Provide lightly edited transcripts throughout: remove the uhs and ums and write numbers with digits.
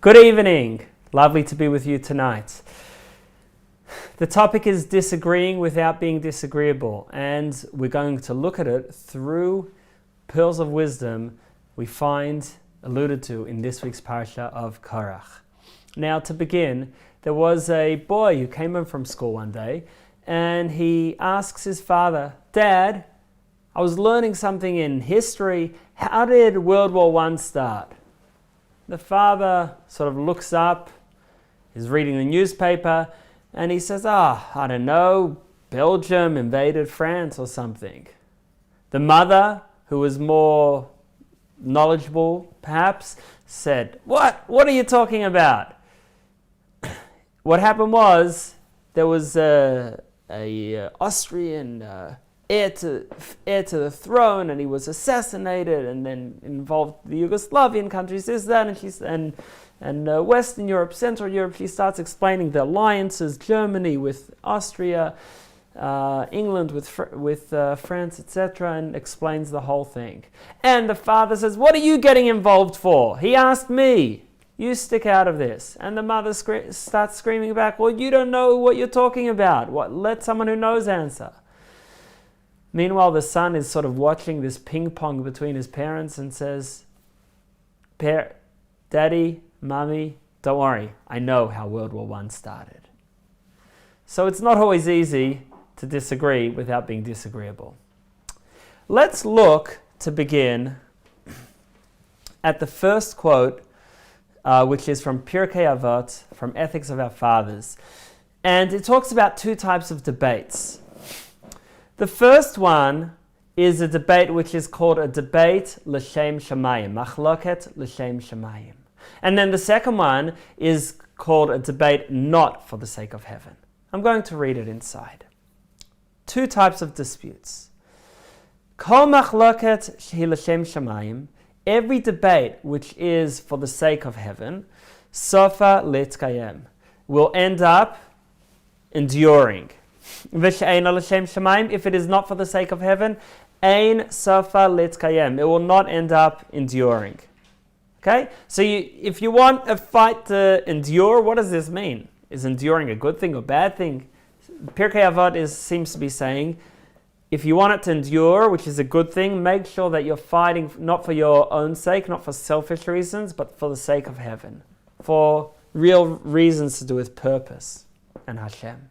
Good evening. Lovely to be with you tonight. The topic is disagreeing without being disagreeable, and we're going to look at it through pearls of wisdom we find alluded to in this week's Parasha of Korach. Now, to begin, there was a boy who came in from school one day, and he asks his father, "Dad, I was learning something in history. How did World War I start?" The father sort of looks up, he's reading the newspaper, and he says, I don't know, Belgium invaded France or something. The mother, who was more knowledgeable perhaps, said, What are you talking about? What happened was, there was a Austrian heir to the throne, and he was assassinated, and then involved the Yugoslavian countries, this, that, and Western Europe, Central Europe. She starts explaining the alliances, Germany with Austria, England with France, etc., and explains the whole thing. And the father says, "What are you getting involved for? He asked me. You stick out of this." And the mother starts screaming back, "Well, you don't know what you're talking about. Let someone who knows answer." Meanwhile, the son is sort of watching this ping pong between his parents and says, "Daddy, Mommy, don't worry. I know how World War I started." So it's not always easy to disagree without being disagreeable. Let's look, to begin, at the first quote, which is from Pirkei Avot, from Ethics of Our Fathers. And it talks about two types of debates. The first one is a debate which is called a debate l'shem shamayim, machloket l'shem shamayim. And then the second one is called a debate not for the sake of heaven. I'm going to read it inside. Two types of disputes. Kol machloket shehi l'shem shamayim, every debate which is for the sake of heaven, sofa litkayem, will end up enduring. V'she'ein l'shem shamayim, if it is not for the sake of heaven, ein sofa litkayem, it will not end up enduring. Okay? So if you want a fight to endure, what does this mean? Is enduring a good thing or bad thing? Pirkei Avot seems to be saying, if you want it to endure, which is a good thing, make sure that you're fighting not for your own sake, not for selfish reasons, but for the sake of heaven, for real reasons to do with purpose and Hashem.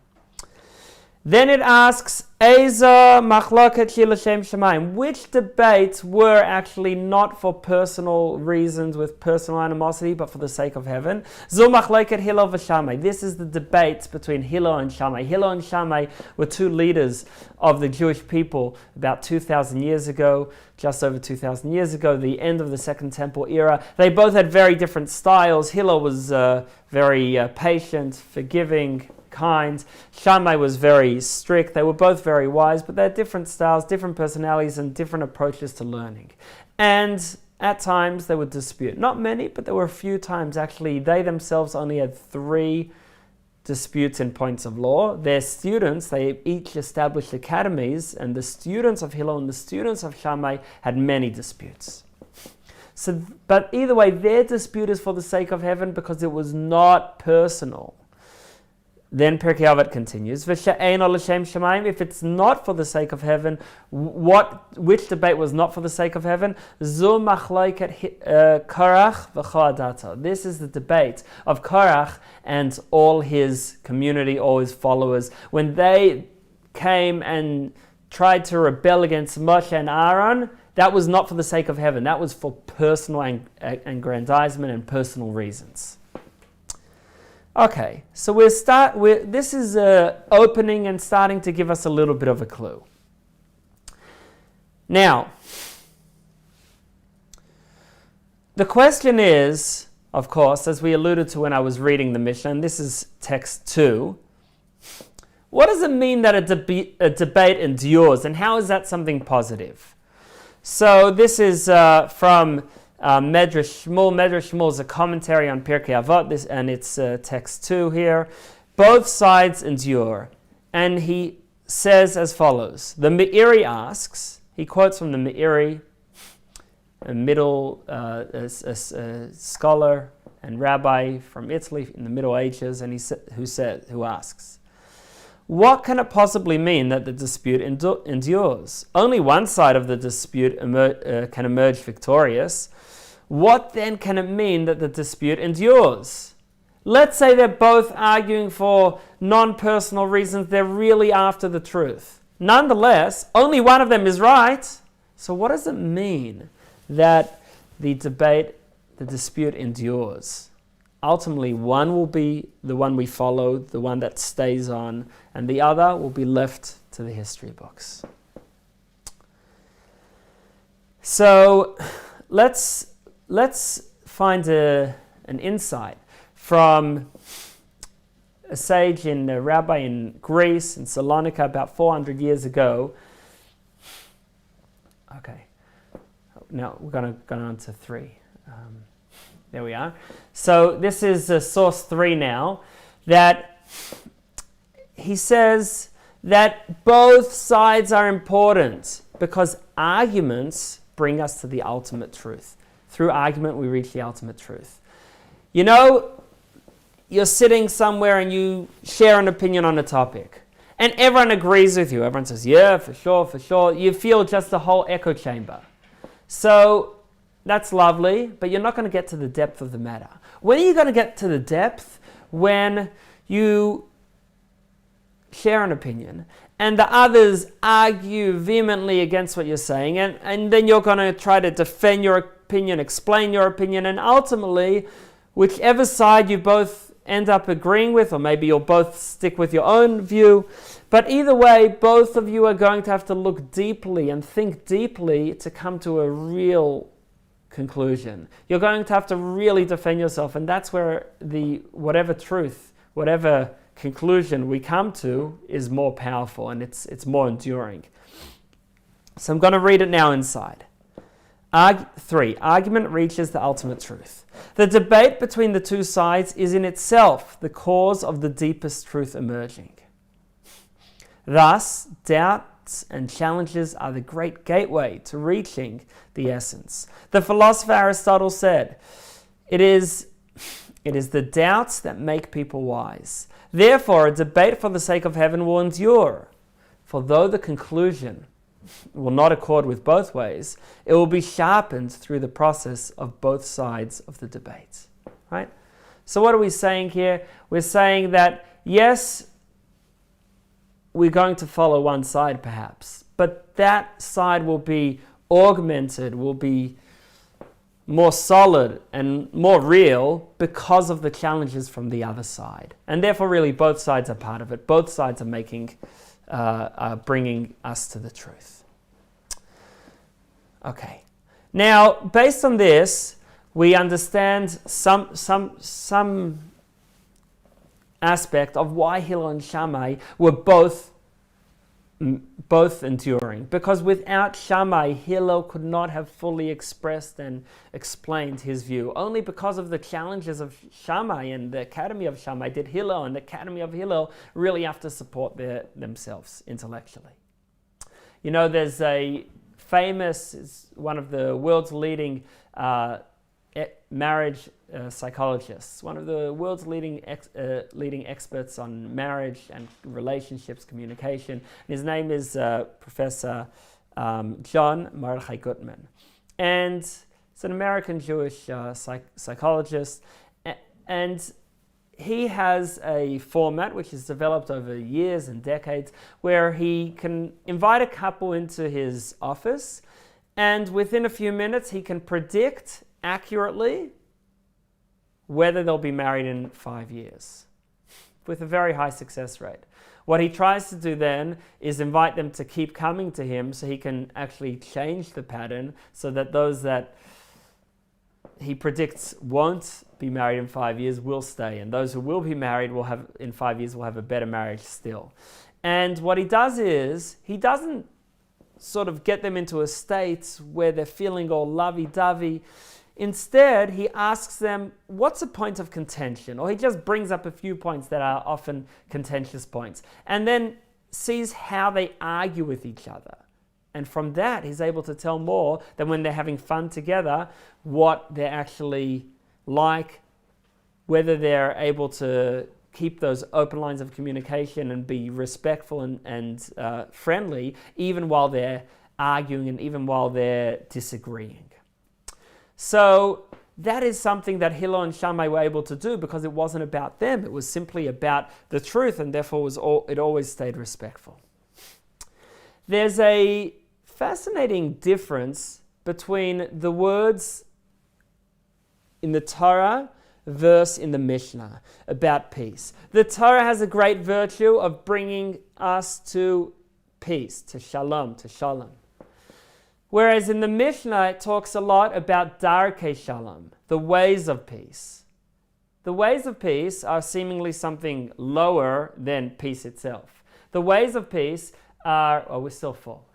Then it asks, Eiza machloket hi l'shem shamayim, which debates were actually not for personal reasons with personal animosity, but for the sake of heaven? Zu machloket Hillel v'Shammai. This is the debate between Hillel and Shammai. Hillel and Shammai were two leaders of the Jewish people about 2,000 years ago, just over 2,000 years ago, the end of the Second Temple era. They both had very different styles. Hillel was very patient, forgiving, kind. Shammai was very strict. They were both very wise, but they had different styles, different personalities, and different approaches to learning. And at times they would dispute. Not many, but there were a few times actually they themselves only had 3 disputes in points of law. Their students, they each established academies, and the students of Hillel and the students of Shammai had many disputes. So, but either way, their dispute is for the sake of heaven because it was not personal. Then Pirkei Avot continues, V'she'ein l'shem shamayim, if it's not for the sake of heaven, which debate was not for the sake of heaven? Zu machloket Korach v'chol adato. This is the debate of Korach and all his community, all his followers. When they came and tried to rebel against Moshe and Aaron, that was not for the sake of heaven. That was for personal aggrandizement and personal reasons. Okay, so this is opening and starting to give us a little bit of a clue. Now, the question is, of course, as we alluded to when I was reading the Mishnah, and this is text 2, what does it mean that a debate endures, and how is that something positive? So this is from Medrash Shmuel. Medrash Shmuel is a commentary on Pirkei Avot, and it's text 2 here. Both sides endure. And he says as follows. The Meiri asks, he quotes from the Meiri, a middle scholar and rabbi from Italy in the Middle Ages, and who asks, what can it possibly mean that the dispute endures? Only one side of the dispute can emerge victorious. What then can it mean that the dispute endures? Let's say they're both arguing for non-personal reasons. They're really after the truth. Nonetheless, only one of them is right. So what does it mean that the dispute endures? Ultimately, one will be the one we follow, the one that stays on, and the other will be left to the history books. So let's find an insight from a sage and a rabbi in Greece, in Salonika, about 400 years ago. Okay, now we're going to go on to 3. There we are. So this is source 3 now, that he says that both sides are important because arguments bring us to the ultimate truth. Through argument, we reach the ultimate truth. You know, you're sitting somewhere and you share an opinion on a topic, and everyone agrees with you. Everyone says, yeah, for sure, for sure. You feel just the whole echo chamber. So that's lovely, but you're not going to get to the depth of the matter. When are you going to get to the depth? When you share an opinion and the others argue vehemently against what you're saying, and then you're going to try to defend your opinion, explain your opinion, and ultimately, whichever side you both end up agreeing with, or maybe you'll both stick with your own view, but either way, both of you are going to have to look deeply and think deeply to come to a real conclusion. You're going to have to really defend yourself, and that's where whatever truth, whatever conclusion we come to is more powerful, and it's more enduring. So I'm going to read it now inside. 3. Argument reaches the ultimate truth. The debate between the two sides is in itself the cause of the deepest truth emerging. Thus, doubts and challenges are the great gateway to reaching the essence. The philosopher Aristotle said, it is the doubts that make people wise. Therefore, a debate for the sake of heaven will endure. For though the conclusion will not accord with both ways, it will be sharpened through the process of both sides of the debate. Right? So what are we saying here? We're saying that, yes, we're going to follow one side perhaps, but that side will be augmented, will be more solid and more real because of the challenges from the other side. And therefore, really, both sides are part of it. Both sides are bringing us to the truth. Okay. Now, based on this, we understand some aspect of why Hillel and Shammai were both enduring. Because without Shammai, Hillel could not have fully expressed and explained his view. Only because of the challenges of Shammai and the Academy of Shammai did Hillel and the Academy of Hillel really have to support themselves intellectually. You know, there's a famous, one of the world's leading marriage psychologists, one of the world's leading experts on marriage and relationships, communication. And his name is Professor John Mordechai Gutman. And it's an American Jewish psychologist. And he has a format which is developed over years and decades where he can invite a couple into his office, and within a few minutes he can predict accurately whether they'll be married in 5 years with a very high success rate. What he tries to do then is invite them to keep coming to him so he can actually change the pattern so that those that he predicts won't be married in 5 years will stay, and those who will be married will have in 5 years will have a better marriage still. And what he does is he doesn't sort of get them into a state where they're feeling all lovey-dovey. Instead, he asks them, what's a point of contention? Or he just brings up a few points that are often contentious points, and then sees how they argue with each other. And from that, he's able to tell more than when they're having fun together, what they're actually like, whether they're able to keep those open lines of communication and be respectful and friendly, even while they're arguing and even while they're disagreeing. So that is something that Hillel and Shammai were able to do because it wasn't about them. It was simply about the truth, and therefore it always stayed respectful. There's a fascinating difference between the words in the Torah verse in the Mishnah about peace. The Torah has a great virtue of bringing us to peace, to shalom, Whereas in the Mishnah, it talks a lot about darkei shalom, the ways of peace. The ways of peace are seemingly something lower than peace itself. The ways of peace are, we're still full.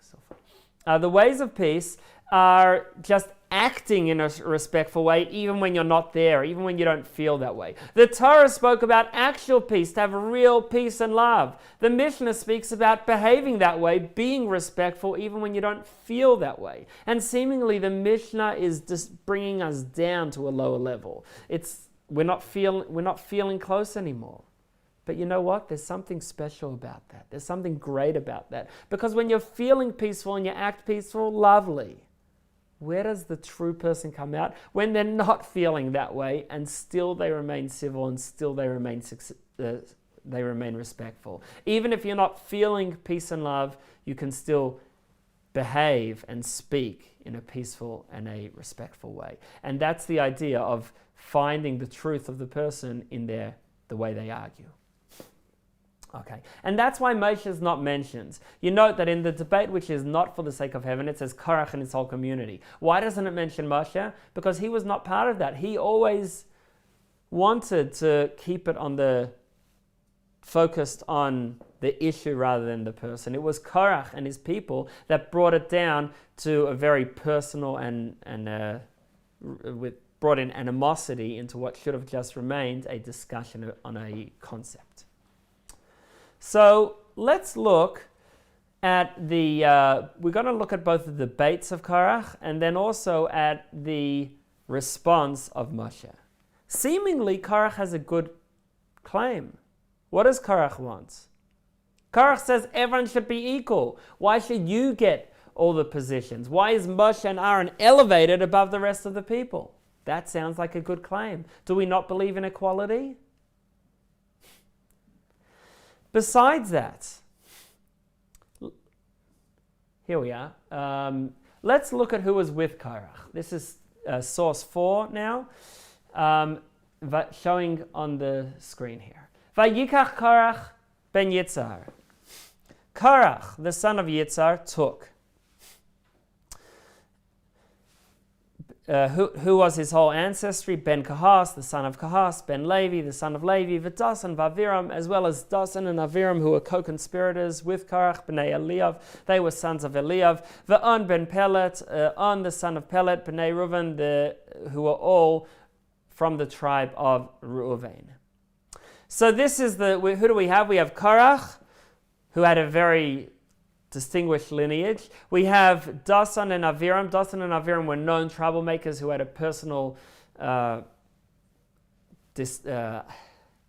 The ways of peace are just acting in a respectful way, even when you're not there, even when you don't feel that way. The Torah spoke about actual peace, to have real peace and love. The Mishnah speaks about behaving that way, being respectful, even when you don't feel that way. And seemingly the Mishnah is just bringing us down to a lower level. We're not feeling close anymore. But you know what? There's something special about that. There's something great about that. Because when you're feeling peaceful and you act peaceful, lovely. Where does the true person come out? When they're not feeling that way and still they remain civil and still they remain respectful. Even if you're not feeling peace and love, you can still behave and speak in a peaceful and a respectful way. And that's the idea of finding the truth of the person in the way they argue. Okay, and that's why Moshe is not mentioned. You note that in the debate, which is not for the sake of heaven, it says Korach and his whole community. Why doesn't it mention Moshe? Because he was not part of that. He always wanted to keep it focused on the issue rather than the person. It was Korach and his people that brought it down to a very personal and brought in animosity into what should have just remained a discussion on a concept. So let's look at we're going to look at both the debates of Korach and then also at the response of Moshe. Seemingly, Korach has a good claim. What does Korach want? Korach says everyone should be equal. Why should you get all the positions? Why is Moshe and Aaron elevated above the rest of the people? That sounds like a good claim. Do we not believe in equality? Besides that, here we are. Let's look at who was with Korach. This is source 4 now, showing on the screen here. Vayikach Korach ben Yitzhar. Korach, the son of Yitzhar, took. Who was his whole ancestry? Ben Kahas, the son of Kahas, Ben Levi, the son of Levi, V'Dasan V'Aviram, as well as Dasan and Aviram, who were co-conspirators with Korach, B'nai Eliav. They were sons of Eliav. V'On ben Pelet, On the son of Pelet, B'nai Reuven, who were all from the tribe of Reuven. So this is who do we have? We have Korach, who had a very distinguished lineage. We have Dasan and Aviram. Dasan and Aviram were known troublemakers who had a personal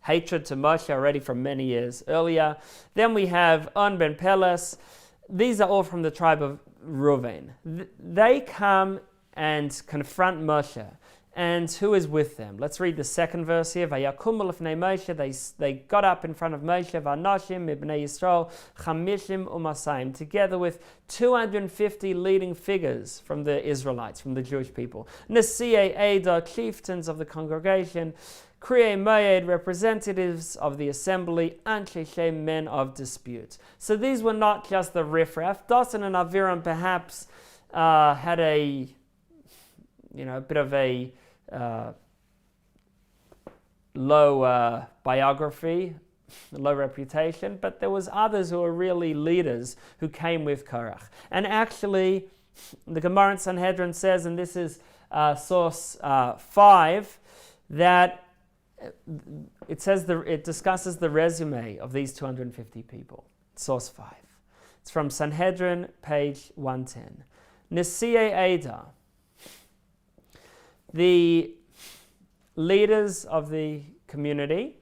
hatred to Moshe already from many years earlier. Then we have On ben Peles. These are all from the tribe of Reuven. They come and confront Moshe. And who is with them? Let's read the second verse here. Vayakumu lefnei Moshe. They got up in front of Moshe. Vanashim mibnei Yisrael chamishim umasayim. Together with 250 leading figures from the Israelites, from the Jewish people. Nesiei Eda, chieftains of the congregation. Kriei Moed, representatives of the assembly. Anshe Shem, men of dispute. So these were not just the riffraff. Dasan and Aviram perhaps had a bit of a low biography, low reputation, but there was others who were really leaders who came with Korach. And actually, the Gemara in Sanhedrin says, and this is source 5, that it discusses the resume of these 250 people. Source 5. It's from Sanhedrin, page 110. Nesiei Eda, the leaders of the community,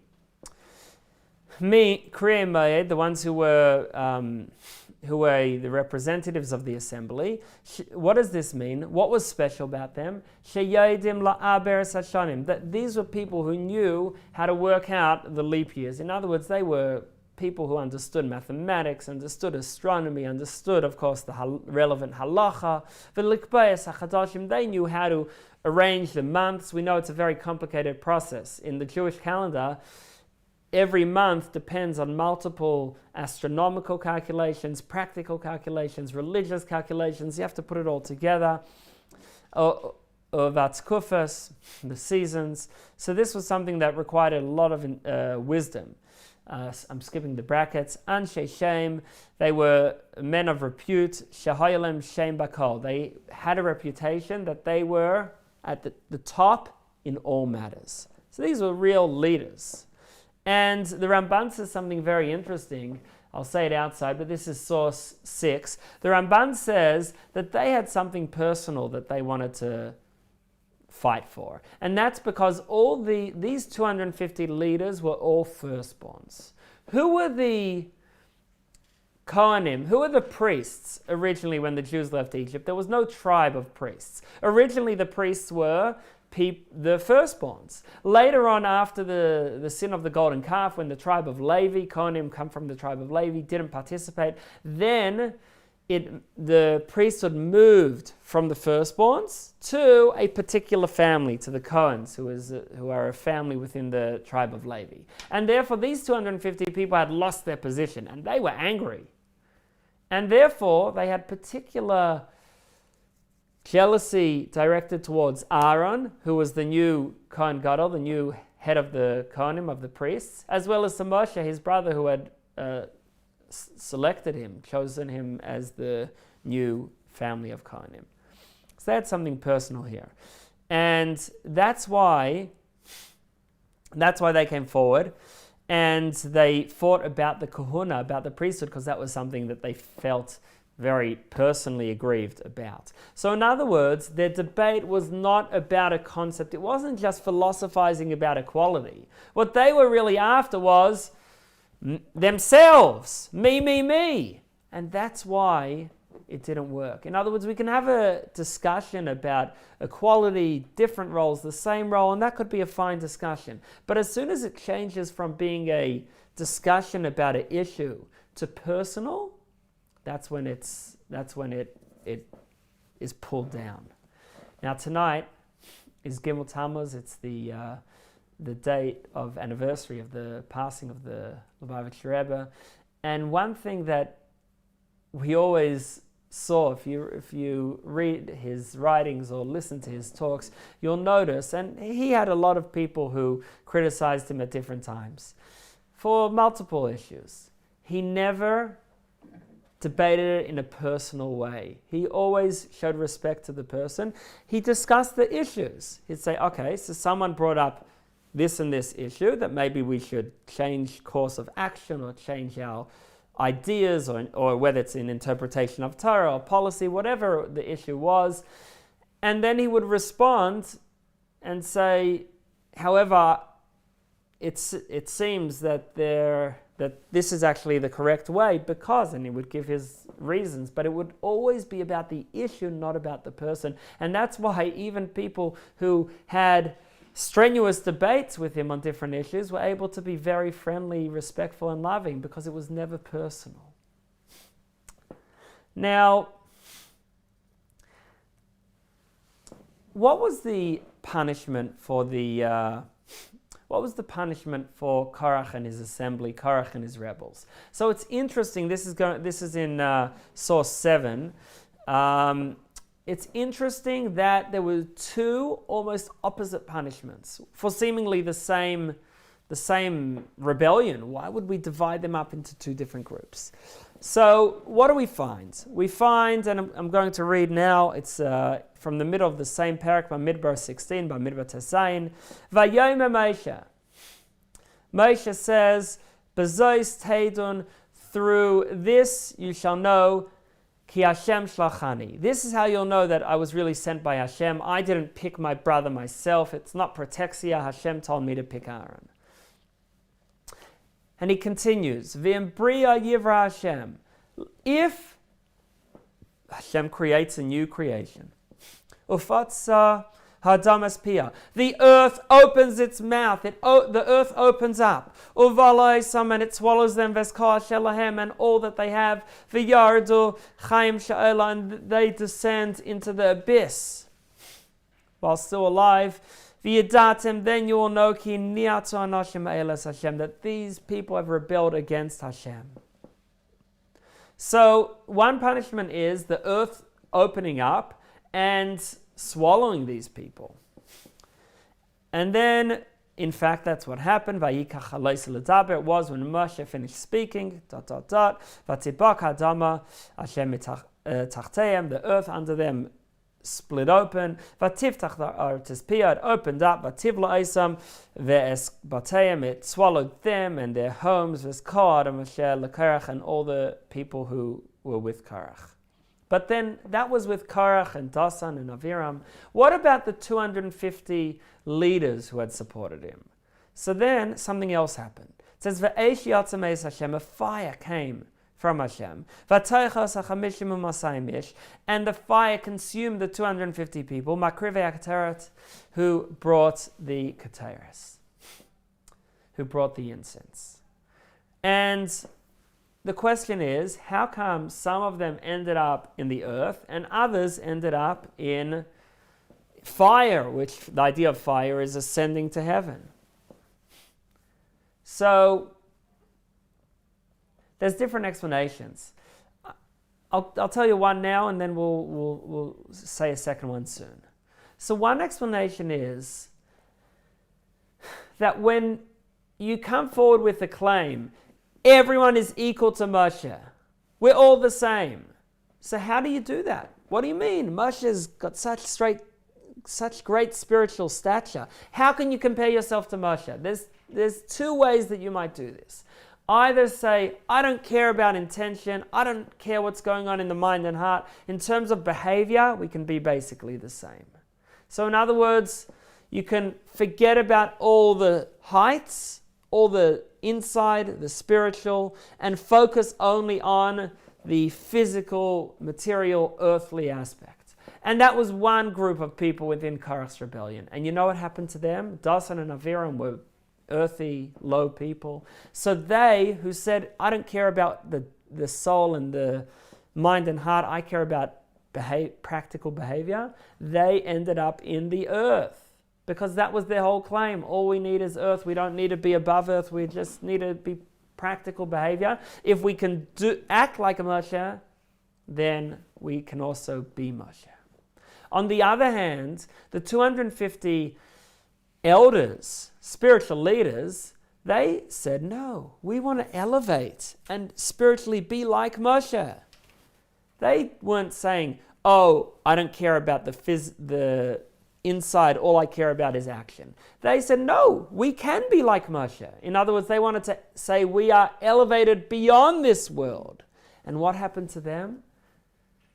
Kriyei Moed, the ones who were the representatives of the assembly. What does this mean? What was special about them? Sheyodim la'aberes hashanim. That these were people who knew how to work out the leap years. In other words, they were people who understood mathematics, understood astronomy, understood, of course, the relevant halacha. They knew how to arrange the months. We know it's a very complicated process. In the Jewish calendar, every month depends on multiple astronomical calculations, practical calculations, religious calculations. You have to put it all together. Vatskufas, the seasons. So this was something that required a lot of wisdom. I'm skipping the brackets. Anshe Shem, they were men of repute. Shahayalem Shem Bakol. They had a reputation that they were at the top in all matters. So these were real leaders. And the Ramban says something very interesting. I'll say it outside, but this is source 6. The Ramban says that they had something personal that they wanted to fight for. And that's because these 250 leaders were all firstborns. Who were the Kohanim? Who were the priests originally when the Jews left Egypt? There was no tribe of priests. Originally the priests were the firstborns. Later on, after the sin of the golden calf, when the tribe of Levi, Kohanim come from the tribe of Levi, didn't participate, then the priesthood moved from the firstborns to a particular family, to the Kohens, who are a family within the tribe of Levi. And therefore, these 250 people had lost their position, and they were angry. And therefore, they had particular jealousy directed towards Aaron, who was the new Kohen Gadol, the new head of the Kohanim, of the priests, as well as to Moshe, his brother, who had selected him, chosen him as the new family of Kohanim. So they had something personal here. And that's why they came forward and they fought about the kahuna, about the priesthood, because that was something that they felt very personally aggrieved about. So in other words, their debate was not about a concept. It wasn't just philosophizing about equality. What they were really after was themselves, me. And that's why it didn't work. In other words, we can have a discussion about equality, different roles, the same role, and that could be a fine discussion. But as soon as it changes from being a discussion about an issue to personal, that's when it is pulled down. Now tonight is Gimel Tammuz. It's the date of anniversary of the passing of the Lubavitcher Rebbe. And one thing that we always saw, if you read his writings or listen to his talks, you'll notice, and he had a lot of people who criticized him at different times for multiple issues. He never debated it in a personal way. He always showed respect to the person. He discussed the issues. He'd say, okay, so someone brought up this and this issue that maybe we should change course of action or change our ideas, or whether it's in interpretation of Torah or policy, whatever the issue was. And then he would respond and say, however, it seems that this is actually the correct way because, and he would give his reasons, but it would always be about the issue, not about the person. And that's why even people who had strenuous debates with him on different issues were able to be very friendly, respectful, and loving because it was never personal. Now, what was the punishment for Korach and his assembly, Korach and his rebels? So it's interesting. This is in source 7. It's interesting that there were two almost opposite punishments for seemingly the same rebellion. Why would we divide them up into two different groups? So what do we find? We find, and I'm going to read now, it's from the middle of the same parak, Bamidbar 16, Bamidbar Tesayin. Vayomer Moshe. Moshe says, Bezois Teidun, through this you shall know, Ki Hashem shlachani. This is how you'll know that I was really sent by Hashem. I didn't pick my brother myself. It's not protexia. Hashem told me to pick Aaron. And he continues, V'im bria yivra Hashem. If Hashem creates a new creation, ufatsa hadamas pia, the earth opens its mouth, the earth opens up, uvalai and it swallows them, veskar shelahem, and all that they have, v'yardu chaim sha'ela, and they descend into the abyss while still alive. V'yadatem, then you will know ki niatu anashim elas Hashem, that these people have rebelled against Hashem. So one punishment is the earth opening up and swallowing these people. And then, in fact, that's what happened. Vayikach halayis l'daber. It was when Moshe finished speaking. Vatibak hadama Hashem tachteihem. The earth under them split open. Vatiftach ha'aretz pia. It opened up. Vativla eisam ve'es bateihem. It swallowed them and their homes. V'eskar adam asher leKorach, and all the people who were with Korach. But then that was with Korach and Dasan and Aviram. What about the 250 leaders who had supported him? So then something else happened. It says, V'eish yatzam eis Hashem, a fire came from Hashem. V'taychos ha'chamishim u'masayim, and the fire consumed the 250 people, makrivei ha'keteret, who brought the keteres, who brought the incense. And the question is, how come some of them ended up in the earth and others ended up in fire, which the idea of fire is ascending to heaven? So there's different explanations. I'll tell you one now, and then we'll say a second one soon. So one explanation is that when you come forward with a claim, everyone is equal to Moshe, we're all the same. So how do you do that? What do you mean? Moshe's got such great spiritual stature. How can you compare yourself to Moshe? There's two ways that you might do this. Either say, I don't care about intention, I don't care what's going on in the mind and heart. In terms of behavior, we can be basically the same. So in other words, you can forget about all the heights, all the inside, the spiritual, and focus only on the physical, material, earthly aspect. And that was one group of people within Korach's rebellion. And you know what happened to them? Dasan and Aviram were earthy, low people. So they, who said, I don't care about the soul and the mind and heart, I care about practical behavior, they ended up in the earth. Because that was their whole claim. All we need is earth. We don't need to be above earth. We just need to be practical behavior. If we can act like a Moshe, then we can also be Moshe. On the other hand, the 250 elders, spiritual leaders, they said, no, we want to elevate and spiritually be like Moshe. They weren't saying, oh, I don't care about the inside, all I care about is action. They said, no, we can be like Moshe. In other words, they wanted to say we are elevated beyond this world. And what happened to them?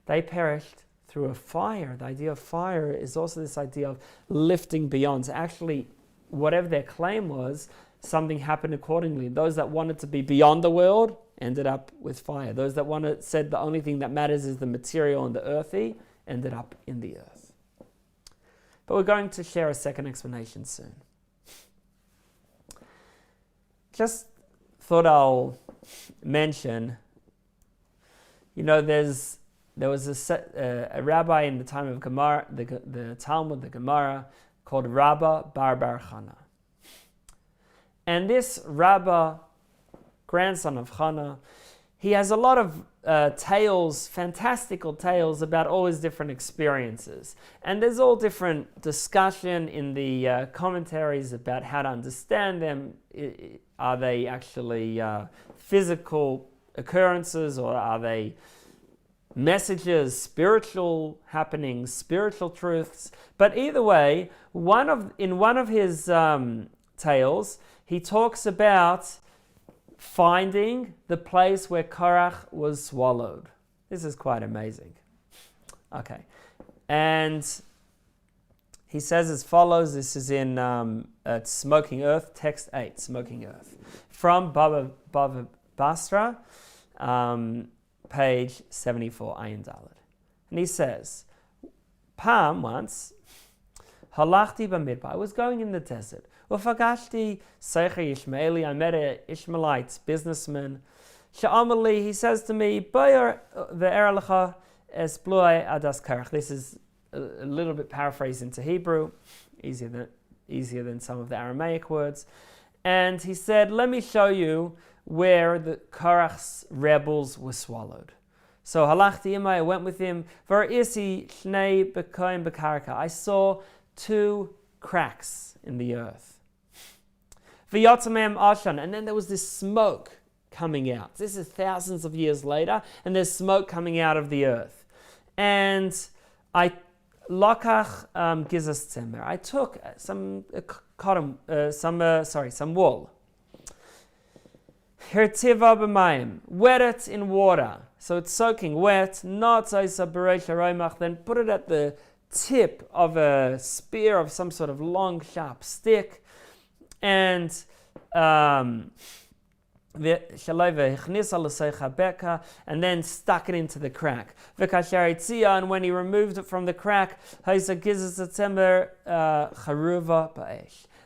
They perished through a fire. The idea of fire is also this idea of lifting beyond. So actually, whatever their claim was, something happened accordingly. Those that wanted to be beyond the world ended up with fire. Those that said the only thing that matters is the material and the earthy ended up in the earth. But we're going to share a second explanation soon. Just thought I'll mention, there was a rabbi in the time of Gemara, the Talmud, the Gemara, called Rabbi Bar Chana. And this Rabbi, grandson of Chana, he has a lot of tales, fantastical tales about all his different experiences. And there's all different discussion in the commentaries about how to understand them. Are they actually physical occurrences, or are they messages, spiritual happenings, spiritual truths? But either way, in one of his tales, he talks about finding the place where Korach was swallowed. This is quite amazing. Okay. And he says as follows. This is in Smoking Earth, text 8, Smoking Earth. From Baba Basra, page 74, Ayin Dalet. And he says, once, halachti b'midbar, I was going in the desert. Ufagashti seicher Shmerling, I met an Ishmaelite businessman. Sha'amali, he says to me, Bayer ve'er lecha es bloi adas Korach. This is a little bit paraphrased into Hebrew, easier than some of the Aramaic words. And he said, let me show you where the Korach's rebels were swallowed. So halachti imay, I went with him. V'ra'isi shnei bekoim bekarka. I saw 2 cracks in the earth. V'yotzamem ashan, and then there was this smoke coming out. This is thousands of years later, and there's smoke coming out of the earth. And I lokach gizas tzemer. I took some wool. Hirtiva b'mayim, wet it in water, so it's soaking wet. Not zaisa b'reish haroimach. Then put it at the tip of a spear of some sort of long, sharp stick, and and then stuck it into the crack. And when he removed it from the crack,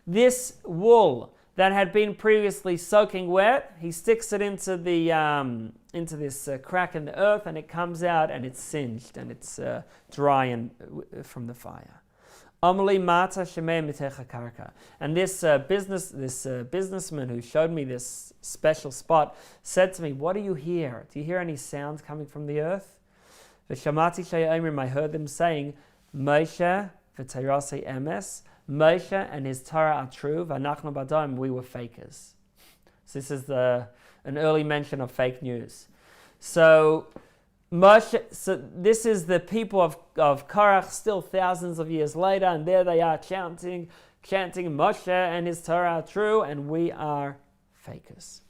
this wool that had been previously soaking wet, he sticks it into this crack in the earth, and it comes out, and it's singed, and it's dry and from the fire. And this businessman who showed me this special spot said to me, what do you hear? Do you hear any sounds coming from the earth? I heard them saying, Moshe v'Torah emes, Moshe and his Torah are true, v'anachnu b'adam, we were fakers. So this is an early mention of fake news. So this is the people of Korach still thousands of years later, and there they are chanting Moshe and his Torah are true, and we are fakers.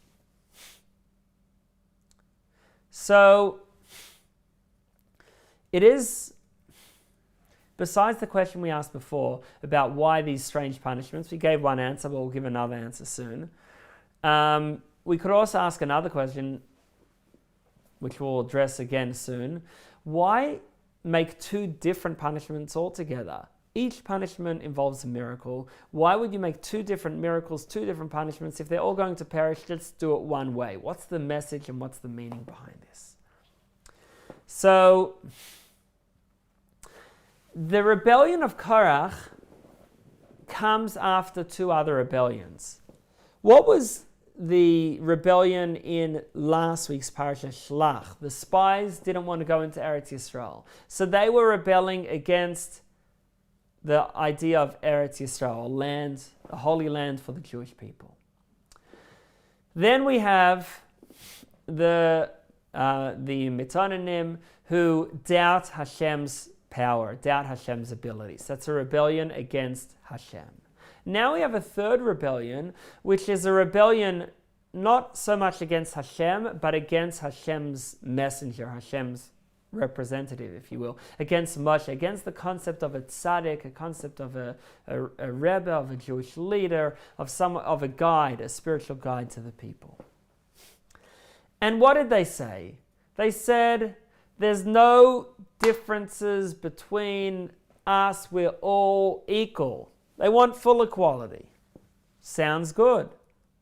So it is, besides the question we asked before about why these strange punishments, we gave one answer, but we'll give another answer soon. We could also ask another question, which we'll address again soon. Why make 2 different punishments altogether? Each punishment involves a miracle. Why would you make 2 different miracles, 2 different punishments? If they're all going to perish, let's do it one way. What's the message and what's the meaning behind this? So, the rebellion of Korach comes after 2 other rebellions. What was the rebellion in last week's Parasha Shlach? The spies didn't want to go into Eretz Yisrael. So they were rebelling against the idea of Eretz Yisrael, land, a holy land for the Jewish people. Then we have the Mitonanim who doubt Hashem's power, doubt Hashem's abilities. That's a rebellion against Hashem. Now we have a third rebellion, which is a rebellion not so much against Hashem, but against Hashem's messenger, Hashem's representative, if you will, against Moshe, against the concept of a tzaddik, a concept of a rebbe, of a Jewish leader, of a guide, a spiritual guide to the people. And what did they say? They said, there's no differences between us, we're all equal. They want full equality. Sounds good.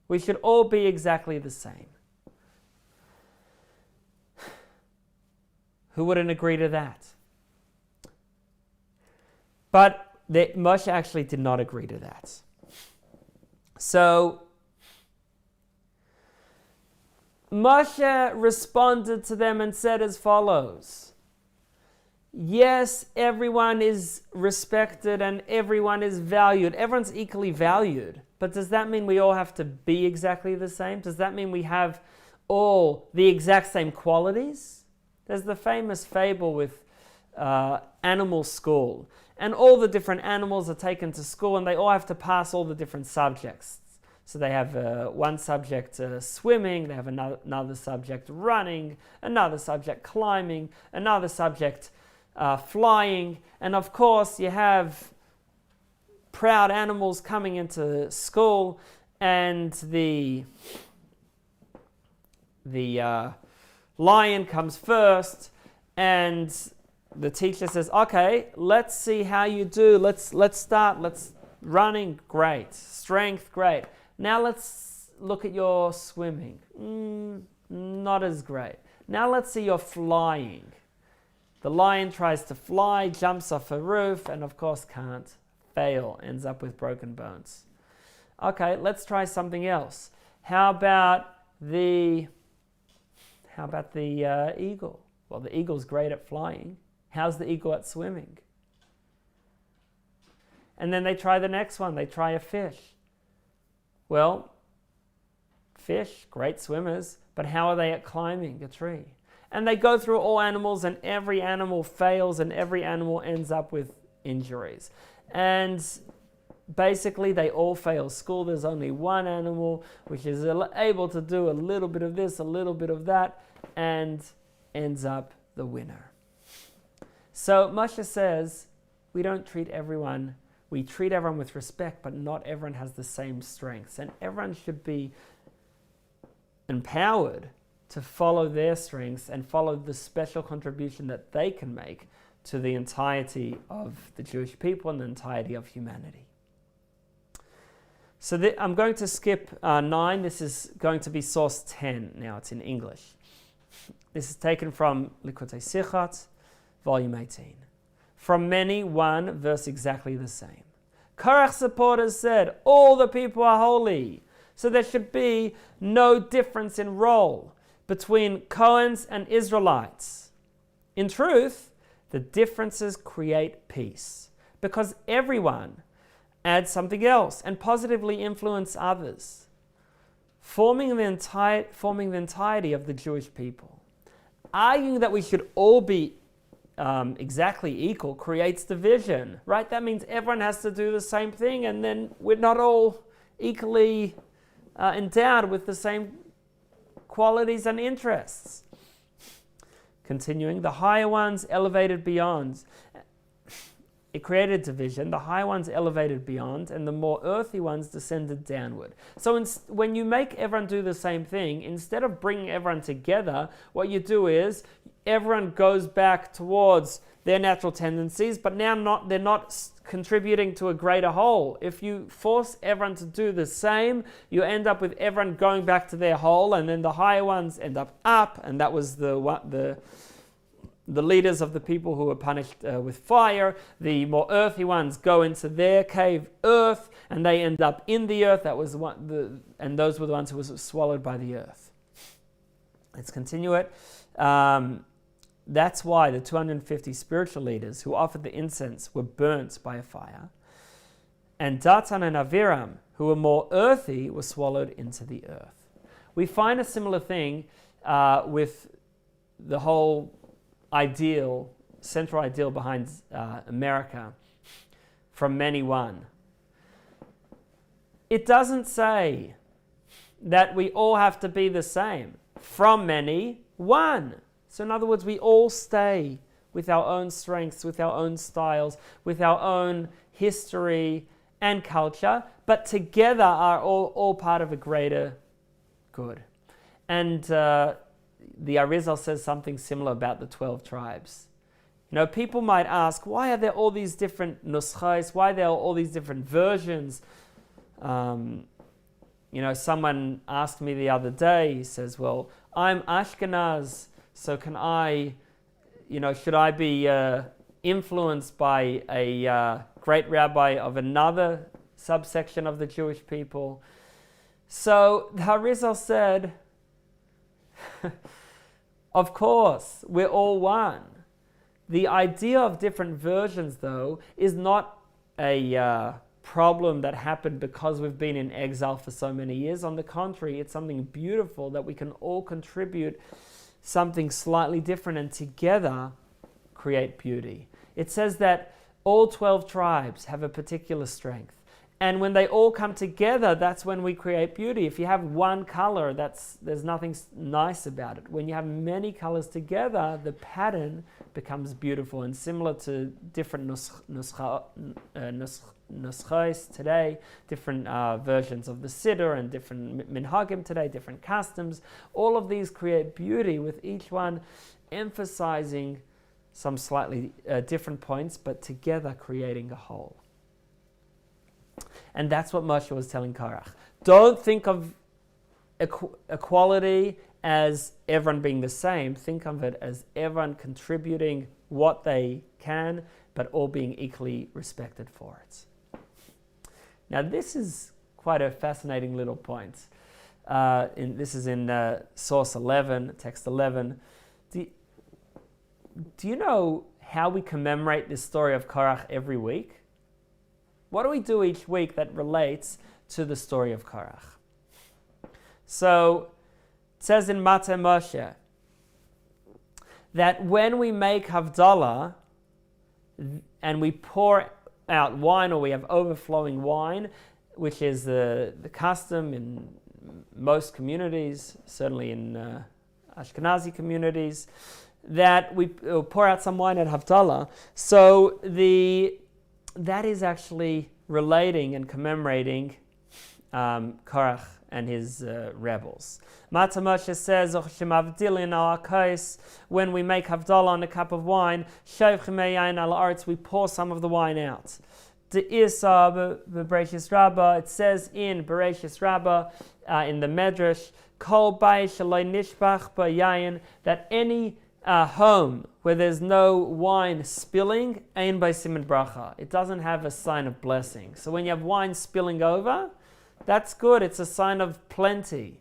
We should all be exactly the same. Who wouldn't agree to that? But Moshe actually did not agree to that. So Moshe responded to them and said as follows: yes, everyone is respected and everyone is valued. Everyone's equally valued. But does that mean we all have to be exactly the same? Does that mean we have all the exact same qualities? There's the famous fable with animal school. And all the different animals are taken to school and they all have to pass all the different subjects. So they have one subject swimming, they have another subject running, another subject climbing, another subject flying, and of course you have proud animals coming into school, and the lion comes first, and the teacher says, okay, let's see how you do. Let's start. Running, great. Strength, great. Now let's look at your swimming. Not as great. Now let's see your flying. The lion tries to fly, jumps off a roof, and of course can't. Fail, ends up with broken bones. Okay, let's try something else. How about the eagle? Well, the eagle's great at flying. How's the eagle at swimming? And then they try the next one. They try a fish. Well, fish, great swimmers, but how are they at climbing a tree? And they go through all animals, and every animal fails, and every animal ends up with injuries. And basically, they all fail school. There's only one animal which is able to do a little bit of this, a little bit of that, and ends up the winner. So Moshe says, we treat everyone with respect, but not everyone has the same strengths. And everyone should be empowered to follow their strengths and follow the special contribution that they can make to the entirety of the Jewish people and the entirety of humanity. So I'm going to skip 9. This is going to be source 10 now. It's in English. This is taken from Likutei Sichot, volume 18. From many, one verse exactly the same. Korach's supporters said, all the people are holy, so there should be no difference in role between Kohens and Israelites. In truth, the differences create peace, because everyone adds something else and positively influence others, forming the entirety of the Jewish people. Arguing that we should all be exactly equal creates division, right? That means everyone has to do the same thing, and then we're not all equally endowed with the same qualities and interests. Continuing, the higher ones elevated beyond. It created division. The higher ones elevated beyond, and the more earthy ones descended downward. So when you make everyone do the same thing, instead of bringing everyone together, what you do is everyone goes back towards their natural tendencies, but now they're not contributing to a greater whole. If you force everyone to do the same, you end up with everyone going back to their whole, and then the higher ones end up, and that was the leaders of the people who were punished with fire. The more earthy ones go into their cave, earth, and they end up in the earth. That was and those were the ones who were swallowed by the earth. Let's continue it. That's why the 250 spiritual leaders who offered the incense were burnt by a fire, and Datan and Aviram, who were more earthy, were swallowed into the earth. We find a similar thing with the whole central ideal behind America, from many one. It doesn't say that we all have to be the same. From many, one. So in other words, we all stay with our own strengths, with our own styles, with our own history and culture, but together are all part of a greater good. And the Arizal says something similar about the 12 tribes. You know, people might ask, why are there all these different nuschos? Why are there all these different versions? Someone asked me the other day, he says, well, I'm Ashkenaz, so can should I be influenced by a great rabbi of another subsection of the Jewish people? So the Arizal said, of course, we're all one. The idea of different versions, though, is not a problem that happened because we've been in exile for so many years. On the contrary, it's something beautiful that we can all contribute something slightly different and together create beauty. It says that all 12 tribes have a particular strength, And when they all come together, that's when we create beauty. If you have one color, there's nothing nice about it. When you have many colors together, the pattern becomes beautiful. And similar to different nuschos today, different versions of the siddur and different minhagim today, different customs, all of these create beauty, with each one emphasizing some slightly different points, but together creating a whole. And that's what Moshe was telling Korach. Don't think of equality as everyone being the same. Think of it as everyone contributing what they can, but all being equally respected for it. Now, this is quite a fascinating little point. This is in source 11, text 11. Do you know how we commemorate this story of Korach every week? What do we do each week that relates to the story of Korach? So, it says in Mate Moshe that when we make Havdalah and we pour out wine, or we have overflowing wine, which is the custom in most communities, certainly in Ashkenazi communities, that we pour out some wine at Havdalah. So that is actually relating and commemorating Korach and his rebels. Mata Moshe says, when we make Havdalah on a cup of wine, we pour some of the wine out. It says in Bereshis Rabbah, in the Medrash, that any home where there's no wine spilling, ein by siman bracha. It doesn't have a sign of blessing. So when you have wine spilling over, that's good. It's a sign of plenty.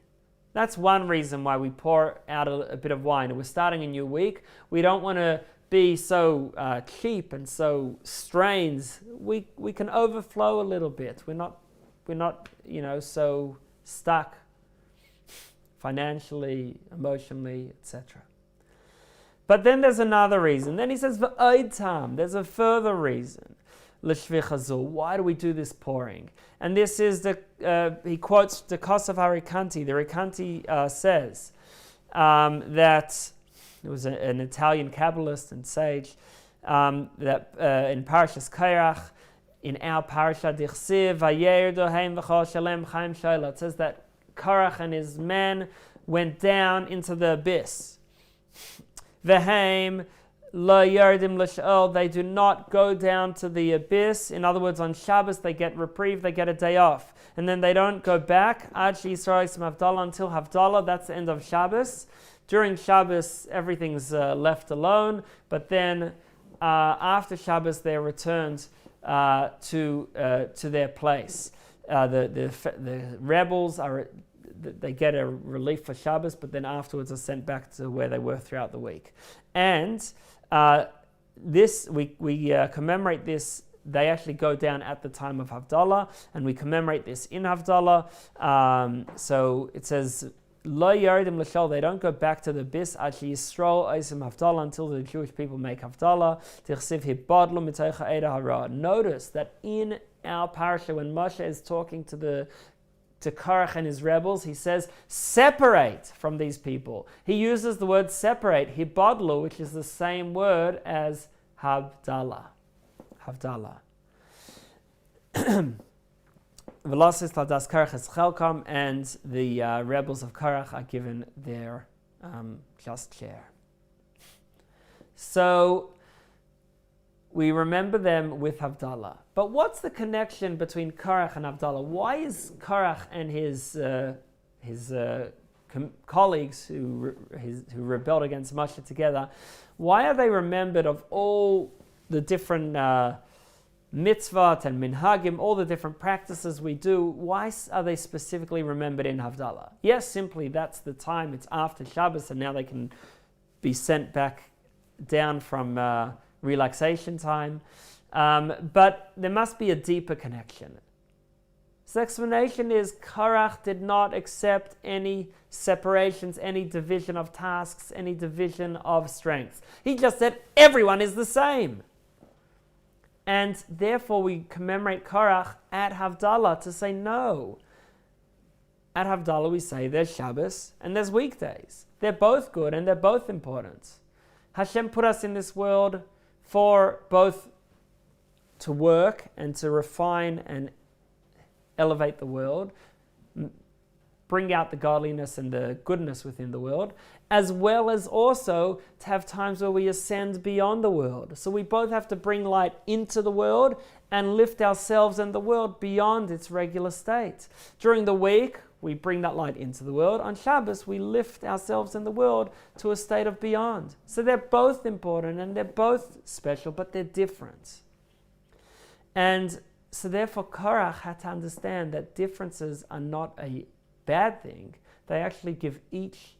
That's one reason why we pour out a bit of wine. We're starting a new week. We don't want to be so cheap and so strained. We can overflow a little bit. We're not so stuck financially, emotionally, etc. But then there's another reason. Then he says, V'oid, there's a further reason. L'shvichazul, why do we do this pouring? And this is he quotes the Kosav HaRikanti. The Rikanti says that it was an Italian Kabbalist and sage, that in Parashas Korach, in our Parasha, Dichsiv, Vayer doheim v'chol shalem chaim shoyla, it says that Korach and his men went down into the abyss. V'heim lo yardim l'sh'ol, they do not go down to the abyss. In other words, on Shabbos they get reprieve, they get a day off. And then they don't go back, Ad she'Yisrael yisam Havdalah, until Havdalah, that's the end of Shabbos. During Shabbos, everything's left alone, but then after Shabbos they're returned to their place. The rebels they get a relief for Shabbos, but then afterwards are sent back to where they were throughout the week. And this we commemorate this. They actually go down at the time of Havdalah, and we commemorate this in Havdalah. So it says, Lo Yaridim L'Shol, they don't go back to the abyss, Actually, Yisrael Oisim Havdalah, until the Jewish people make Havdalah. Tichsiv Hibadlu Mitocha Eda Hara. Notice that in our parasha, when Moshe is talking to Korach and his rebels, he says, separate from these people. He uses the word separate, hibadlu, which is the same word as Havdalah. Velocis ladas Korach es chelkam, and the rebels of Korach are given their just share. So we remember them with Havdalah. But what's the connection between Korach and Havdalah? Why is Korach and his colleagues who rebelled against Moshe together, why are they remembered of all the different mitzvot and minhagim, all the different practices we do? Why are they specifically remembered in Havdalah? Yes, simply that's the time, it's after Shabbos, and now they can be sent back down from relaxation time. But there must be a deeper connection. So the explanation is Korach did not accept any separations, any division of tasks, any division of strengths. He just said everyone is the same. And therefore we commemorate Korach at Havdalah to say no. At Havdalah we say there's Shabbos and there's weekdays. They're both good and they're both important. Hashem put us in this world for both to work and to refine and elevate the world, bring out the godliness and the goodness within the world, as well as also to have times where we ascend beyond the world. So we both have to bring light into the world and lift ourselves and the world beyond its regular state. During the week, we bring that light into the world. On Shabbos, we lift ourselves and the world to a state of beyond. So they're both important and they're both special, but they're different. And so therefore, Korach had to understand that differences are not a bad thing. They actually give each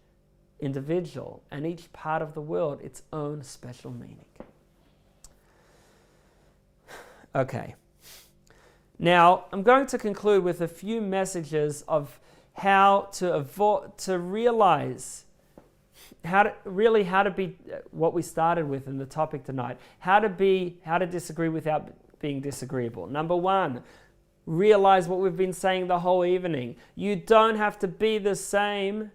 individual and each part of the world its own special meaning. Okay. Now, I'm going to conclude with a few messages of how to realize how to be what we started with in the topic tonight. How to disagree without being disagreeable. Number one, realize what we've been saying the whole evening. You don't have to be the same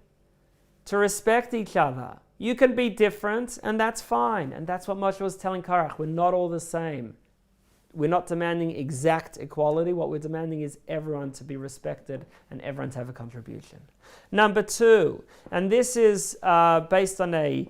to respect each other. You can be different, and that's fine. And that's what Moshe was telling Korach. We're not all the same. We're not demanding exact equality. What we're demanding is everyone to be respected and everyone to have a contribution. Number two, and this is based on the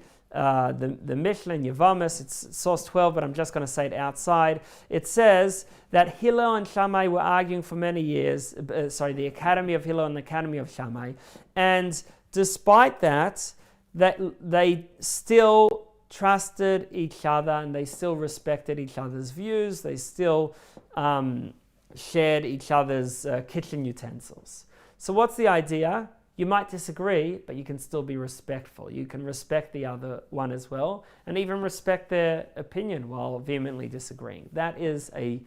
Mishnah in Yevamos, it's source 12, but I'm just going to say it outside. It says that Hillel and Shammai were arguing for many years, the Academy of Hillel and the Academy of Shammai, and despite that they still trusted each other and they still respected each other's views. They still shared each other's kitchen utensils. So what's the idea? You might disagree, but you can still be respectful. You can respect the other one as well, and even respect their opinion while vehemently disagreeing. That is a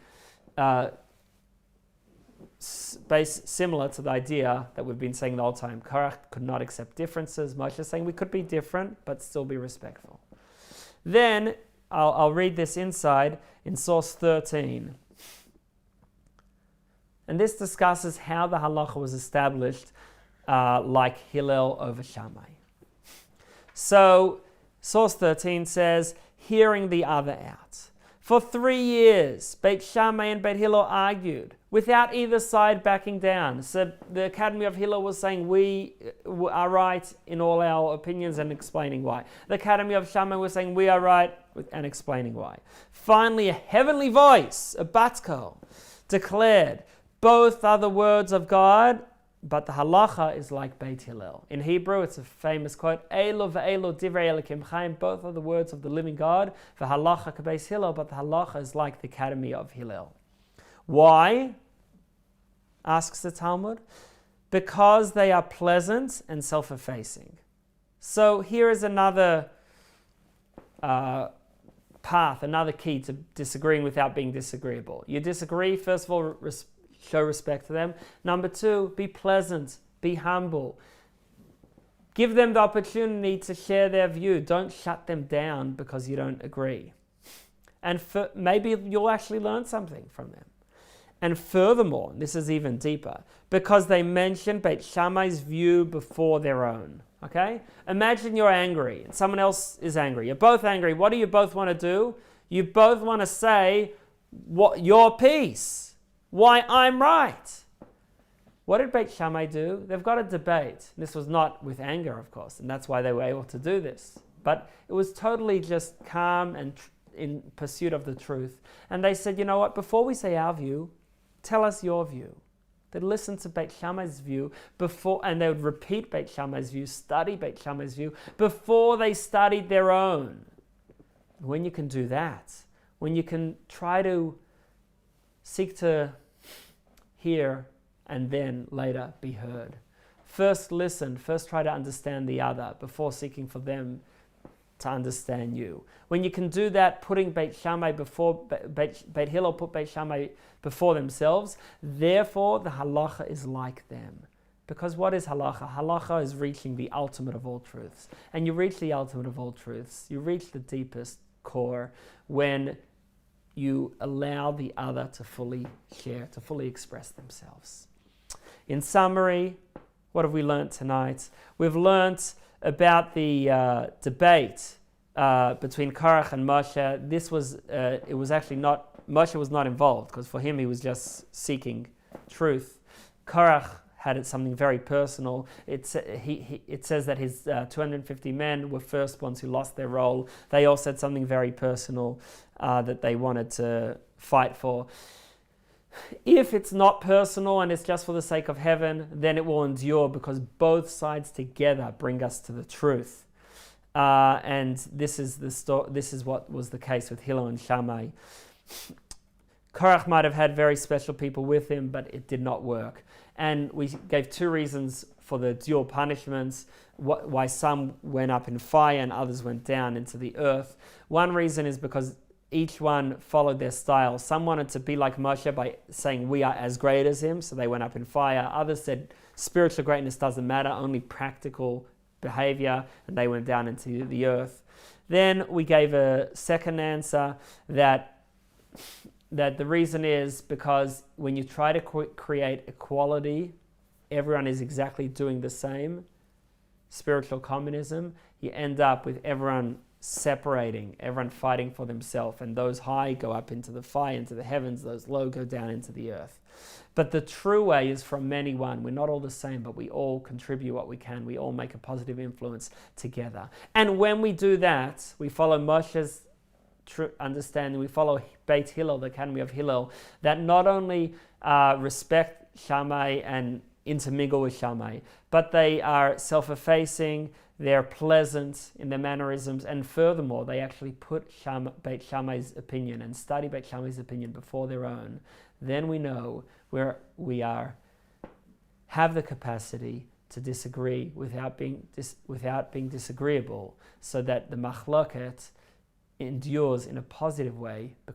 base similar to the idea that we've been saying the whole time. Korach could not accept differences. Moshe is saying we could be different, but still be respectful. Then, I'll read this inside in source 13. And this discusses how the halacha was established like Hillel over Shammai. So, source 13 says, hearing the other out. For 3 years, Beit Shammai and Beit Hillel argued without either side backing down. So the Academy of Hillel was saying we are right in all our opinions and explaining why. The Academy of Shammai was saying we are right and explaining why. Finally, a heavenly voice, a bat-kol, declared, both are the words of God, but the halacha is like Beit Hillel. In Hebrew, it's a famous quote, Elo ve'elo divrei Elokim chaim, both are the words of the living God, v'halacha k'Beis Hillel, but the halacha is like the Academy of Hillel. Why? Asks the Talmud. Because they are pleasant and self-effacing. So here is another path, another key to disagreeing without being disagreeable. You disagree, first of all, show respect to them. Number two, be pleasant, be humble. Give them the opportunity to share their view. Don't shut them down because you don't agree. And maybe you'll actually learn something from them. And furthermore, this is even deeper, because they mention Beit Shammai's view before their own. Okay? Imagine you're angry and someone else is angry. You're both angry. What do you both want to do? You both want to say what your piece. Why I'm right. What did Beit Shammai do? They've got a debate. This was not with anger, of course, and that's why they were able to do this. But it was totally just calm and in pursuit of the truth. And they said, you know what, before we say our view, tell us your view. They'd listen to Beit Shammai's view before, and they would repeat Beit Shammai's view, study Beit Shammai's view, before they studied their own. When you can do that, when you can try to seek to hear and then later be heard. First listen, first try to understand the other before seeking for them to understand you. When you can do that, putting Beit Shammai before, Beit Hillel put Beit Shammai before themselves, therefore the halacha is like them. Because what is halacha? Halacha is reaching the ultimate of all truths. And you reach the ultimate of all truths, you reach the deepest core when you allow the other to fully share, to fully express themselves. In summary, what have we learnt tonight? We've learnt about the debate between Korach and Moshe. This was, it was actually not, Moshe was not involved, because for him he was just seeking truth. Korach had something very personal. It says that his 250 men were first ones who lost their role. They all said something very personal that they wanted to fight for. If it's not personal and it's just for the sake of heaven, then it will endure, because both sides together bring us to the truth. And this is what was the case with Hillel and Shammai. Korach might have had very special people with him, but it did not work. And we gave two reasons for the dual punishments, why some went up in fire and others went down into the earth. One reason is because each one followed their style. Some wanted to be like Moshe by saying we are as great as him, so they went up in fire. Others said spiritual greatness doesn't matter, only practical behavior, and they went down into the earth. Then we gave a second answer that the reason is because when you try to create equality, everyone is exactly doing the same, spiritual communism, you end up with everyone separating, everyone fighting for themselves, and those high go up into the fire, into the heavens, those low go down into the earth. But the true way is from many one. We're not all the same, but we all contribute what we can. We all make a positive influence together. And when we do that, we follow Moshe's understanding, we follow Beit Hillel, the Academy of Hillel, that not only respect Shammai and intermingle with Shammai, but they are self-effacing, they're pleasant in their mannerisms, and furthermore, they actually put Beit Shammai's opinion and study Beit Shammai's opinion before their own. Then we know we have the capacity to disagree without being disagreeable, so that the machloket endures in a positive way, because